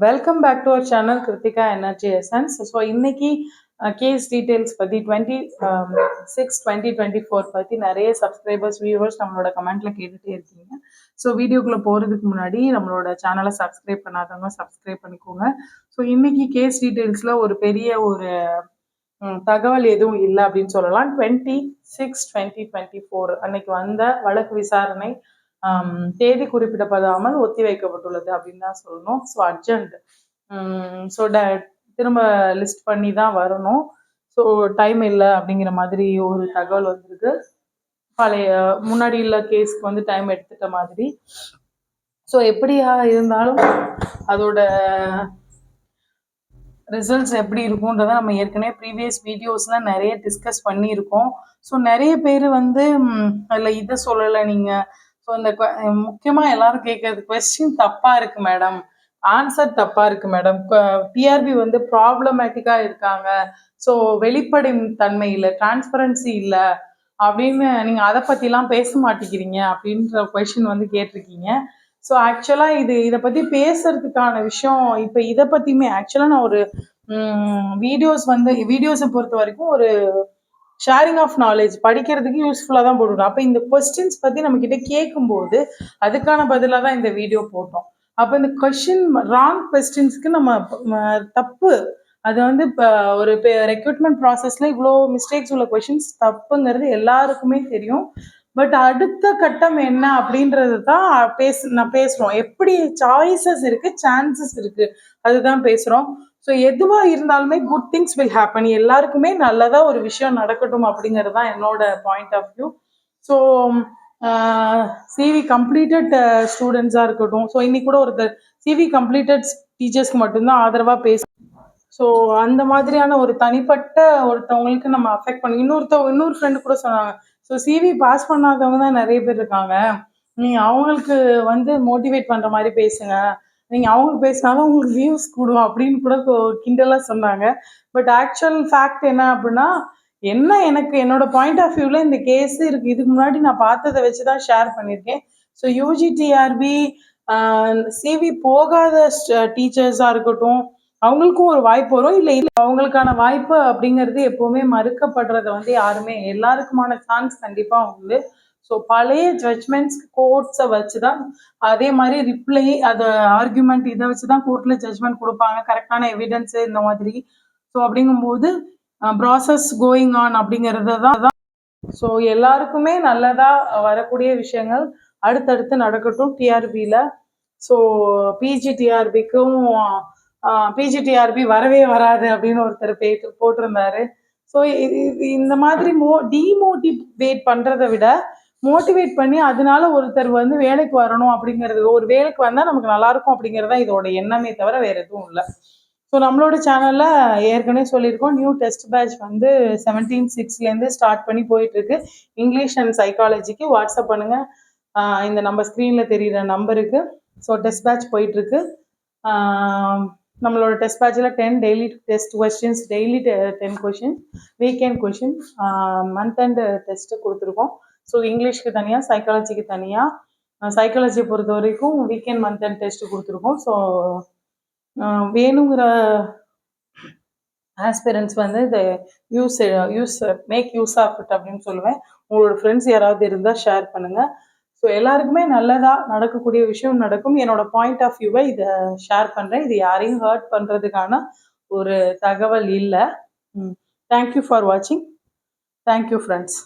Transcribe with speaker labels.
Speaker 1: Welcome back to our channel Kiruthika energy essence. So இன்னைக்கு case details பற்றி 26/2024 பற்றி நிறைய சப்ஸ்கிரைபர்ஸ் வியூவர்ஸ் நம்மளோட கமெண்ட்ல கேட்டுகிட்டே இருக்கீங்க. ஸோ வீடியோக்குள்ளே போகிறதுக்கு முன்னாடி நம்மளோட சேனலை சப்ஸ்கிரைப் பண்ணாதவங்க சப்ஸ்கிரைப் பண்ணிக்கோங்க. ஸோ இன்னைக்கு கேஸ் டீட்டெயில்ஸில் ஒரு பெரிய ஒரு தகவல் எதுவும் இல்லை அப்படின்னு சொல்லலாம். 26/2024 அன்னைக்கு வந்த வழக்கு விசாரணை தேதி குறிப்பிடப்படாமல் ஒத்தி வைக்கப்பட்டுள்ளது அப்படின்னு தான் சொல்லணும். So urgent. ஸோ திரும்ப லிஸ்ட் பண்ணி தான் வரணும். ஸோ டைம் இல்லை அப்படிங்கிற மாதிரி ஒரு தகவல் வந்திருக்கு. பழைய முன்னாடி உள்ள கேஸ்க்கு வந்து டைம் எடுத்துட்ட மாதிரி. ஸோ எப்படியா இருந்தாலும் அதோட ரிசல்ட்ஸ் எப்படி இருக்கும்ன்றத நம்ம ஏற்கனவே ப்ரீவியஸ் வீடியோஸ்லாம் நிறைய டிஸ்கஸ் பண்ணியிருக்கோம். ஸோ நிறைய பேர் வந்து அதில் இதை சொல்லலை நீங்கள். ஸோ இந்த முக்கியமாக எல்லாரும் கேட்கறது கொஸ்டின் தப்பாக இருக்கு மேடம், ஆன்சர் தப்பாக இருக்கு மேடம், டிஆர்பி வந்து ப்ராப்ளமேட்டிக்காக இருக்காங்க, ஸோ வெளிப்படை தன்மை இல்லை, டிரான்ஸ்பரன்சி இல்லை அப்படின்னு நீங்கள் அதை பற்றிலாம் பேச மாட்டேங்கிறீங்க அப்படின்ற கொஸ்டின் வந்து கேட்டிருக்கீங்க. ஸோ ஆக்சுவலாக இதை பற்றி பேசுறதுக்கான விஷயம் இப்போ இதை பற்றியுமே ஆக்சுவலாக நான் ஒரு வீடியோஸை பொறுத்த வரைக்கும் ஒரு ஷேரிங் ஆஃப் நாலேஜ் படிக்கிறதுக்கு யூஸ்ஃபுல்லாக தான் போட்டுருக்கோம். அப்போ இந்த கொஸ்டின்ஸ் பற்றி நம்மக்கிட்ட கேட்கும்போது அதுக்கான பதிலாக தான் இந்த வீடியோ போட்டோம். அப்போ இந்த கொஸ்டின் ராங் கொஸ்டின்ஸ்க்கு நம்ம தப்பு, அது வந்து இப்போ ஒரு ரெக்ரூட்மெண்ட் ப்ராசஸில் இவ்வளோ மிஸ்டேக்ஸ் உள்ள கொஷின்ஸ் தப்புங்கிறது எல்லாருக்குமே தெரியும். பட் அடுத்த கட்டம் என்ன அப்படின்றது தான் நான் பேசுகிறோம். எப்படி சாய்ஸஸ் இருக்குது, சான்சஸ் இருக்குது, அதுதான் பேசுகிறோம். ஸோ எதுவாக இருந்தாலுமே குட் திங்ஸ் வில் ஹேப்பன், எல்லாருக்குமே நல்லதாக ஒரு விஷயம் நடக்கட்டும் அப்படிங்கிறது தான் என்னோட point of view. So CV completed ஸ்டூடெண்ட்ஸாக இருக்கட்டும். ஸோ இன்னைக்கு கூட ஒருத்தர் சிவி கம்ப்ளீட்டட் டீச்சர்ஸ்க்கு மட்டும்தான் ஆதரவாக பேச. ஸோ அந்த மாதிரியான ஒரு தனிப்பட்ட ஒருத்தவங்களுக்கு நம்ம அஃபெக்ட் பண்ணி இன்னொரு ஃப்ரெண்டு கூட சொன்னாங்க, ஸோ சிவி பாஸ் பண்ணாதவங்க தான் நிறைய பேர் இருக்காங்க, நீங்கள் அவங்களுக்கு வந்து மோட்டிவேட் பண்ணுற மாதிரி பேசுங்க, நீங்கள் அவங்களுக்கு பேசினாலும் உங்களுக்கு வியூஸ் கூடும் அப்படின்னு கூட கிண்டலாக சொன்னாங்க. பட் ஆக்சுவல் ஃபேக்ட் என்ன அப்படின்னா, எனக்கு என்னோட பாயிண்ட் ஆஃப் வியூவில் இந்த கேஸ் இருக்குது. இதுக்கு முன்னாடி நான் பார்த்ததை வச்சு தான் ஷேர் பண்ணியிருக்கேன். ஸோ யூஜிடிஆர்பி சிவி போகாத டீச்சர்ஸாக இருக்கட்டும், அவங்களுக்கும் ஒரு வாய்ப்பு வரும். இல்லை அவங்களுக்கான வாய்ப்பு அப்படிங்கிறது எப்போவுமே மறுக்கப்படுறத வந்து யாருமே, எல்லாருக்குமான சான்ஸ் கண்டிப்பாக உண்டு. ஸோ பழைய ஜட்ஜ்மெண்ட்ஸ் கோர்ட்ஸை வச்சு தான், அதே மாதிரி ரிப்ளை, அதை ஆர்குமெண்ட் இதை வச்சு தான் கோர்ட்டில் ஜட்ஜ்மெண்ட் கொடுப்பாங்க, கரெக்டான எவிடன்ஸு இந்த மாதிரி. ஸோ அப்படிங்கும்போது ப்ராசஸ் கோயிங் ஆன் அப்படிங்கிறது தான். ஸோ எல்லாருக்குமே நல்லதாக வரக்கூடிய விஷயங்கள் அடுத்தடுத்து நடக்கட்டும் டிஆர்பியில். ஸோ பிஜிடிஆர்பி வரவே வராது அப்படின்னு ஒருத்தர் போட்டிருந்தாரு. ஸோ இந்த மாதிரி டிமோட்டிவேட் பண்ணுறதை விட மோட்டிவேட் பண்ணி அதனால ஒருத்தர் வந்து வேலைக்கு வரணும் அப்படிங்கிறது, ஒரு வேலைக்கு வந்தால் நமக்கு நல்லாயிருக்கும் அப்படிங்கிறதா இதோட எண்ணமே தவிர வேறு எதுவும் இல்லை. ஸோ நம்மளோட சேனலில் ஏற்கனவே சொல்லியிருக்கோம், நியூ டெஸ்ட் பேட்ச் வந்து 17/6 ஸ்டார்ட் பண்ணி போயிட்டுருக்கு. இங்கிலீஷ் அண்ட் சைக்காலஜிக்கு வாட்ஸ்அப் பண்ணுங்கள், இந்த நம்ம ஸ்க்ரீனில் தெரிகிற நம்பருக்கு. ஸோ டெஸ்ட் பேட்ச் போயிட்டுருக்கு. நம்மளோட டெஸ்ட் பேட்சில் 10 daily test questions, daily 10 questions, weekend question, month and test கொடுத்துருக்கோம். ஸோ இங்கிலீஷ்க்கு தனியாக, சைக்காலஜிக்கு தனியாக. சைக்காலஜியை பொறுத்த வரைக்கும் வீக்கெண்ட் மந்த் அண்ட் டெஸ்ட்டு கொடுத்துருக்கோம். ஸோ வேணுங்கிற ஆஸ்பிரன்ஸ் வந்து இதை மேக் யூஸ் ஆஃப் இட் அப்படின்னு சொல்லுவேன். உங்களோட ஃப்ரெண்ட்ஸ் யாராவது இருந்தால் ஷேர் பண்ணுங்கள். ஸோ எல்லாருக்குமே நல்லதாக நடக்கக்கூடிய விஷயம் நடக்கும். என்னோட பாயிண்ட் ஆஃப் வியூவை இதை ஷேர் பண்ணுறேன். இது யாரையும் ஹர்ட் பண்ணுறதுக்கான ஒரு தகவல் இல்லை. தேங்க்யூ ஃபார் வாட்சிங். Thank you friends.